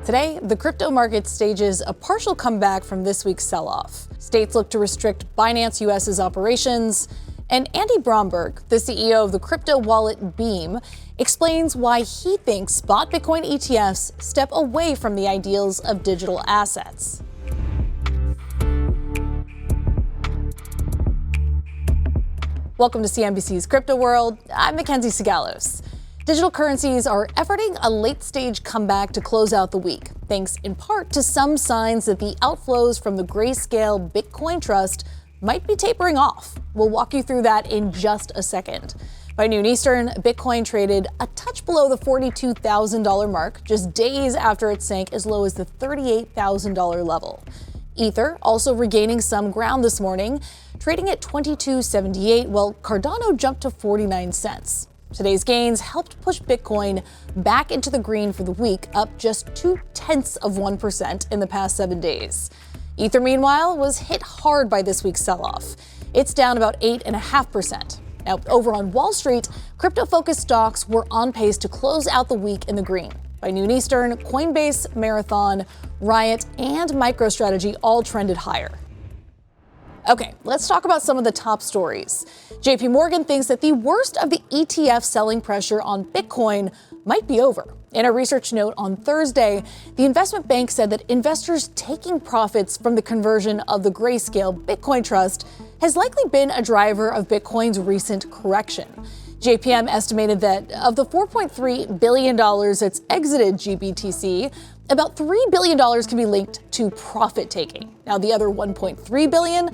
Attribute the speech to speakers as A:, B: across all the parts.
A: Today, the crypto market stages a partial comeback from this week's sell-off. States look to restrict Binance US's operations, and Andy Bromberg, the CEO of the crypto wallet Beam, explains why he thinks spot Bitcoin ETFs step away from the ideals of digital assets. Welcome to CNBC's Crypto World. I'm Mackenzie Sigalos. Digital currencies are efforting a late-stage comeback to close out the week, thanks in part to some signs that the outflows from the grayscale Bitcoin Trust might be tapering off. We'll walk you through that in just a second. By noon Eastern, Bitcoin traded a touch below the $42,000 mark, just days after it sank as low as the $38,000 level. Ether also regaining some ground this morning, trading at $22.78, while Cardano jumped to 49 cents. Today's gains helped push Bitcoin back into the green for the week, up just 0.2% in the past 7 days. Ether, meanwhile, was hit hard by this week's sell-off. It's down about 8.5%. Now, over on Wall Street, crypto-focused stocks were on pace to close out the week in the green. By noon Eastern, Coinbase, Marathon, Riot, and MicroStrategy all trended higher. Okay, let's talk about some of the top stories. JP Morgan thinks that the worst of the ETF selling pressure on Bitcoin might be over. In a research note on Thursday, the investment bank said that investors taking profits from the conversion of the grayscale Bitcoin Trust has likely been a driver of Bitcoin's recent correction. JPM estimated that of the $4.3 billion that's exited GBTC, about $3 billion can be linked to profit taking. Now, the other $1.3 billion,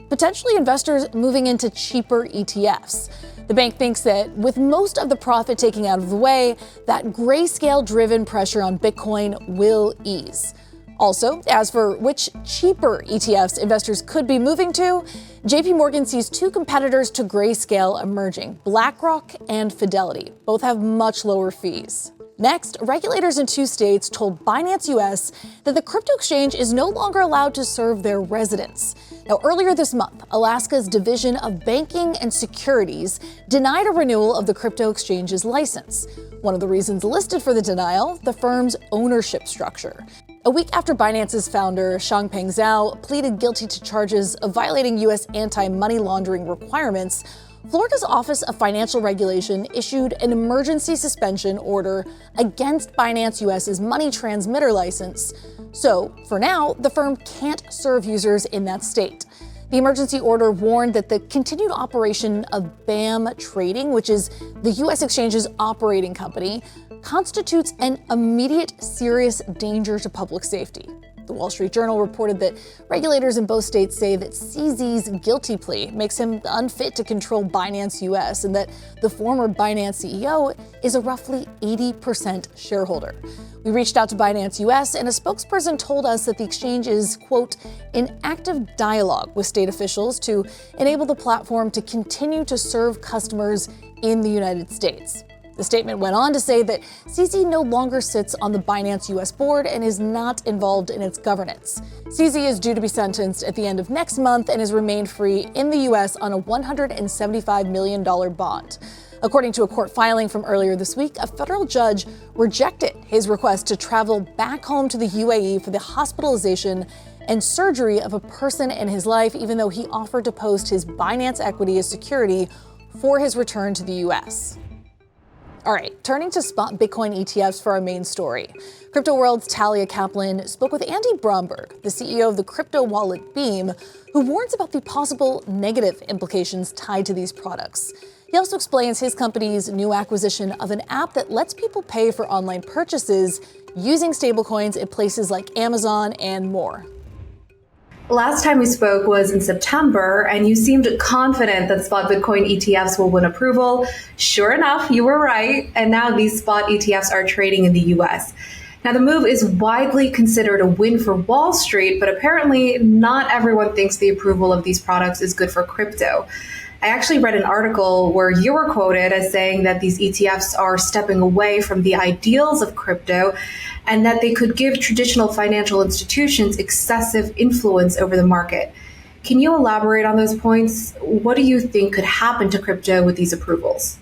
A: potentially investors moving into cheaper ETFs. The bank thinks that with most of the profit taking out of the way, that grayscale-driven pressure on Bitcoin will ease. Also, as for which cheaper ETFs investors could be moving to, JP Morgan sees two competitors to grayscale emerging, BlackRock and Fidelity. Both have much lower fees. Next, regulators in 2 states told Binance US that the crypto exchange is no longer allowed to serve their residents. Now, earlier this month, Alaska's Division of Banking and Securities denied a renewal of the crypto exchange's license. One of the reasons listed for the denial, the firm's ownership structure. A week after Binance's founder, Changpeng Zhao, pleaded guilty to charges of violating U.S. anti-money laundering requirements, Florida's Office of Financial Regulation issued an emergency suspension order against Binance US's money transmitter license. So, for now, the firm can't serve users in that state. The emergency order warned that the continued operation of BAM Trading, which is the U.S. exchange's operating company, constitutes an immediate serious danger to public safety. The Wall Street Journal reported that regulators in both states say that CZ's guilty plea makes him unfit to control Binance US and that the former Binance CEO is a roughly 80% shareholder. We reached out to Binance US, and a spokesperson told us that the exchange is, quote, in active dialogue with state officials to enable the platform to continue to serve customers in the United States. The statement went on to say that CZ no longer sits on the Binance US board and is not involved in its governance. CZ is due to be sentenced at the end of next month and has remained free in the US on a $175 million bond. According to a court filing from earlier this week, a federal judge rejected his request to travel back home to the UAE for the hospitalization and surgery of a person in his life, even though he offered to post his Binance equity as security for his return to the US. All right, turning to spot Bitcoin ETFs for our main story. Crypto World's Talia Kaplan spoke with Andy Bromberg, the CEO of the crypto wallet Beam, who warns about the possible negative implications tied to these products. He also explains his company's new acquisition of an app that lets people pay for online purchases using stablecoins at places like Amazon and more.
B: Last time we spoke was in September, and you seemed confident that spot Bitcoin ETFs will win approval. Sure enough, you were right, and now these spot ETFs are trading in the US. Now, the move is widely considered a win for Wall Street, but apparently not everyone thinks the approval of these products is good for crypto. I actually read an article where you were quoted as saying that these ETFs are stepping away from the ideals of crypto and that they could give traditional financial institutions excessive influence over the market. Can you elaborate on those points? What do you think could happen to crypto with these approvals?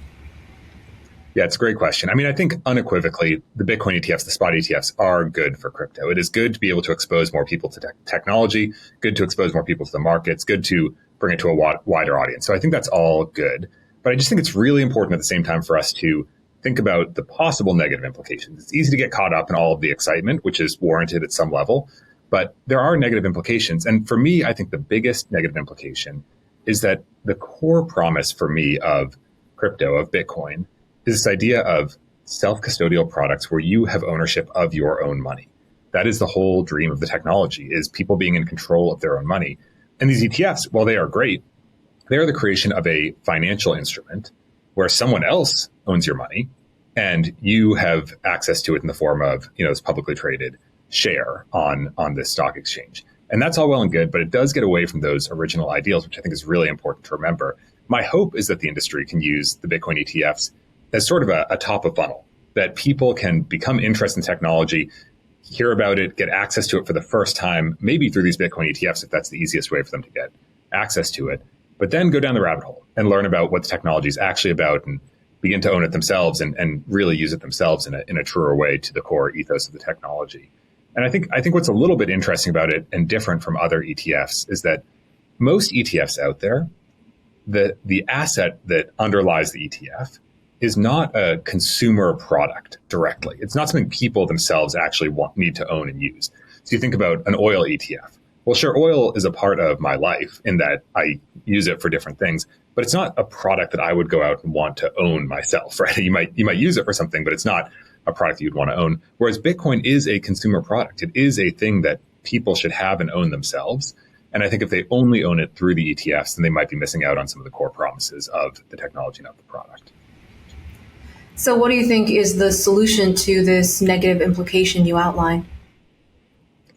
C: Yeah, it's a great question. I mean, I think unequivocally, the Bitcoin ETFs, the spot ETFs are good for crypto. It is good to be able to expose more people to technology, good to expose more people to the markets, good to bring it to a wider audience. So I think that's all good. But I just think it's really important at the same time for us to think about the possible negative implications. It's easy to get caught up in all of the excitement, which is warranted at some level, but there are negative implications. And for me, I think the biggest negative implication is that the core promise for me of crypto, of Bitcoin, is this idea of self-custodial products where you have ownership of your own money. That is the whole dream of the technology, is people being in control of their own money. And these ETFs, while they are great, they are the creation of a financial instrument where someone else owns your money and you have access to it in the form of, this publicly traded share on this stock exchange. And that's all well and good, but it does get away from those original ideals, which I think is really important to remember. My hope is that the industry can use the Bitcoin ETFs as sort of a top of funnel, that people can become interested in technology, hear about it, get access to it for the first time, maybe through these Bitcoin ETFs, if that's the easiest way for them to get access to it, but then go down the rabbit hole and learn about what the technology is actually about and begin to own it themselves and really use it themselves in a truer way to the core ethos of the technology. And I think what's a little bit interesting about it and different from other ETFs is that most ETFs out there, the asset that underlies the ETF is not a consumer product directly. It's not something people themselves actually need to own and use. So you think about an oil ETF. Well, sure, oil is a part of my life in that I use it for different things, but it's not a product that I would go out and want to own myself, right? You might use it for something, but it's not a product that you'd want to own. Whereas Bitcoin is a consumer product. It is a thing that people should have and own themselves. And I think if they only own it through the ETFs, then they might be missing out on some of the core promises of the technology and of the product.
B: So what do you think is the solution to this negative implication you outlined?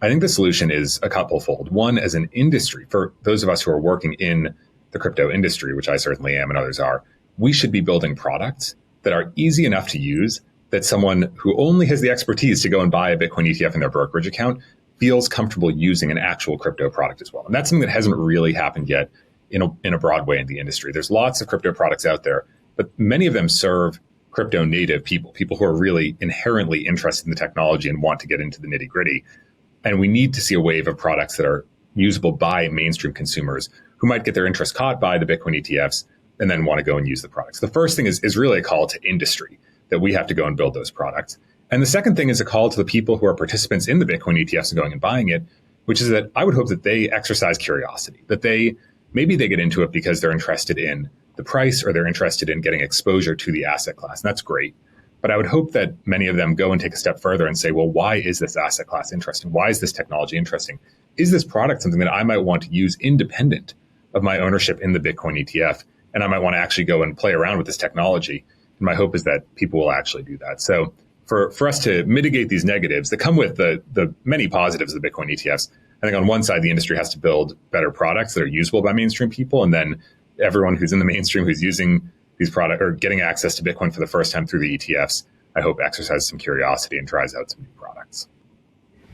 C: I think the solution is a couple-fold. One, as an industry, for those of us who are working in the crypto industry, which I certainly am and others are, we should be building products that are easy enough to use that someone who only has the expertise to go and buy a Bitcoin ETF in their brokerage account feels comfortable using an actual crypto product as well. And that's something that hasn't really happened yet in a broad way in the industry. There's lots of crypto products out there, but many of them serve crypto native people who are really inherently interested in the technology and want to get into the nitty gritty. And we need to see a wave of products that are usable by mainstream consumers who might get their interest caught by the Bitcoin ETFs and then want to go and use the products. The first thing is really a call to industry, that we have to go and build those products. And the second thing is a call to the people who are participants in the Bitcoin ETFs and going and buying it, which is that I would hope that they exercise curiosity, that maybe they get into it because they're interested in the price or they're interested in getting exposure to the asset class. And that's great. But I would hope that many of them go and take a step further and say, well, why is this asset class interesting? Why is this technology interesting? Is this product something that I might want to use independent of my ownership in the Bitcoin ETF? And I might want to actually go and play around with this technology. And my hope is that people will actually do that. So for us to mitigate these negatives that come with the many positives of the Bitcoin ETFs, I think on one side, the industry has to build better products that are usable by mainstream people. And then everyone who's in the mainstream who's using these products or getting access to Bitcoin for the first time through the ETFs, I hope exercises some curiosity and tries out some new products.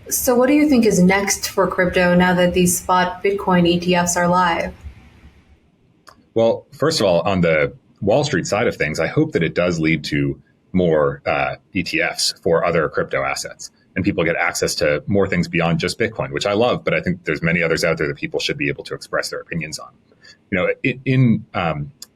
B: So what do you think is next for crypto now that these spot Bitcoin ETFs are live?
C: Well, first of all, on the Wall Street side of things, I hope that it does lead to more ETFs for other crypto assets and people get access to more things beyond just Bitcoin, which I love, but I think there's many others out there that people should be able to express their opinions on.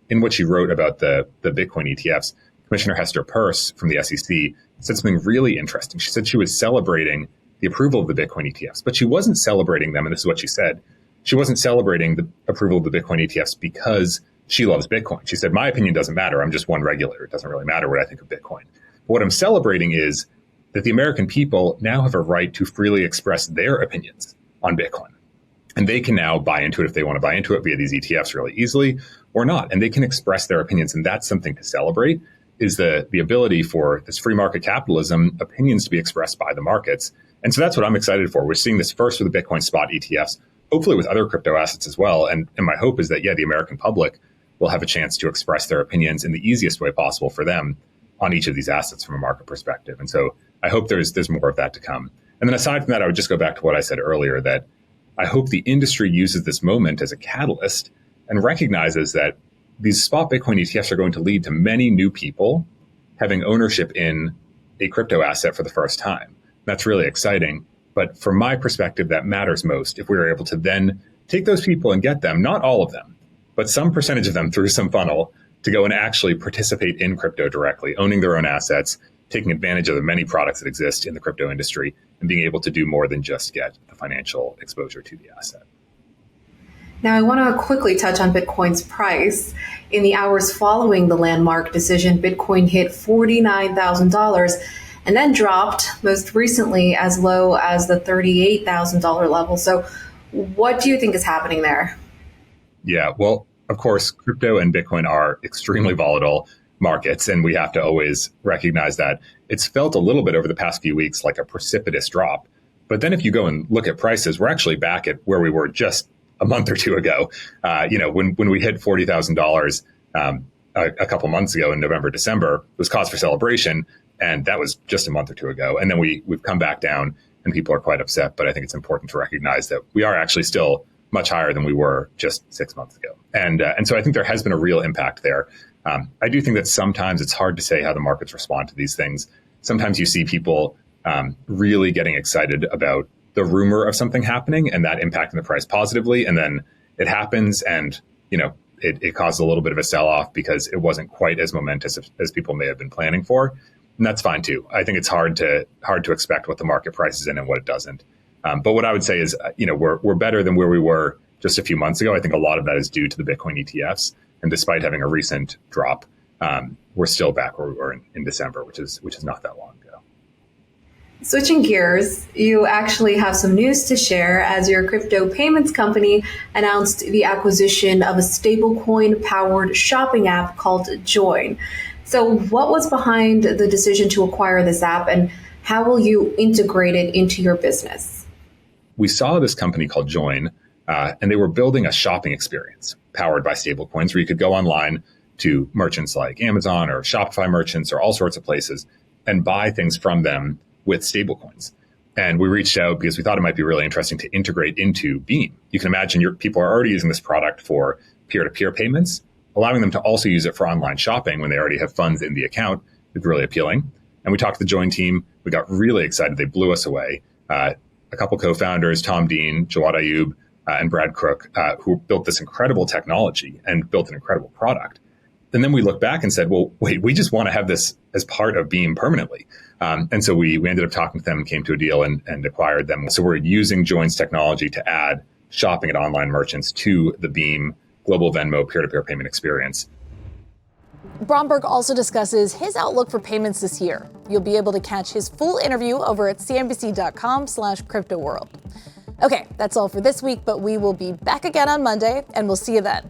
C: In what she wrote about the Bitcoin ETFs, Commissioner Hester Peirce from the SEC said something really interesting. She said she was celebrating the approval of the Bitcoin ETFs, but she wasn't celebrating them, and this is what she said. She wasn't celebrating the approval of the Bitcoin ETFs because she loves Bitcoin. She said, my opinion doesn't matter. I'm just one regulator. It doesn't really matter what I think of Bitcoin. But what I'm celebrating is that the American people now have a right to freely express their opinions on Bitcoin. And they can now buy into it if they want to buy into it via these ETFs really easily or not. And they can express their opinions. And that's something to celebrate, is the ability for this free market capitalism, opinions to be expressed by the markets. And so that's what I'm excited for. We're seeing this first with the Bitcoin spot ETFs, hopefully with other crypto assets as well. And my hope is that, the American public will have a chance to express their opinions in the easiest way possible for them on each of these assets from a market perspective. And so I hope there's more of that to come. And then aside from that, I would just go back to what I said earlier, that I hope the industry uses this moment as a catalyst and recognizes that these spot Bitcoin ETFs are going to lead to many new people having ownership in a crypto asset for the first time. That's really exciting. But from my perspective, that matters most if we are able to then take those people and get them, not all of them, but some percentage of them through some funnel to go and actually participate in crypto directly, owning their own assets, taking advantage of the many products that exist in the crypto industry, and being able to do more than just get the financial exposure to the asset.
B: Now, I want to quickly touch on Bitcoin's price. In the hours following the landmark decision, Bitcoin hit $49,000 and then dropped most recently as low as the $38,000 level. So what do you think is happening there?
C: Yeah, well, of course, crypto and Bitcoin are extremely volatile markets, and we have to always recognize that. It's felt a little bit over the past few weeks like a precipitous drop. But then if you go and look at prices, we're actually back at where we were just a month or two ago. When we hit $40,000 a couple months ago in November, December, it was cause for celebration. And that was just a month or two ago. And then we've come back down and people are quite upset. But I think it's important to recognize that we are actually still much higher than we were just 6 months ago. And so I think there has been a real impact there. I do think that sometimes it's hard to say how the markets respond to these things. Sometimes you see people really getting excited about the rumor of something happening and that impacting the price positively. And then it happens and, it caused a little bit of a sell-off because it wasn't quite as momentous as people may have been planning for. And that's fine too. I think it's hard to expect what the market prices in and what it doesn't. But what I would say is, we're better than where we were just a few months ago. I think a lot of that is due to the Bitcoin ETFs. And despite having a recent drop, we're still back where we were in December, which is not that long ago.
B: Switching gears, you actually have some news to share as your crypto payments company announced the acquisition of a stablecoin-powered shopping app called Join. So what was behind the decision to acquire this app, and how will you integrate it into your business?
C: We saw this company called Join, and they were building a shopping experience powered by stablecoins where you could go online to merchants like Amazon or Shopify merchants or all sorts of places and buy things from them with stablecoins. And we reached out because we thought it might be really interesting to integrate into Beam. You can imagine people are already using this product for peer-to-peer payments. Allowing them to also use it for online shopping when they already have funds in the account is really appealing. And we talked to the Join team. We got really excited. They blew us away. A couple co-founders, Tom Dean, Jawad Ayub, and Brad Crook, who built this incredible technology and built an incredible product. And then we looked back and said, well, wait, we just want to have this as part of Beam permanently. And so we ended up talking to them and came to a deal and acquired them. So we're using Join's technology to add shopping at online merchants to the Beam global Venmo peer-to-peer payment experience.
A: Bromberg also discusses his outlook for payments this year. You'll be able to catch his full interview over at cnbc.com/cryptoworld. Okay, that's all for this week, but we will be back again on Monday, and we'll see you then.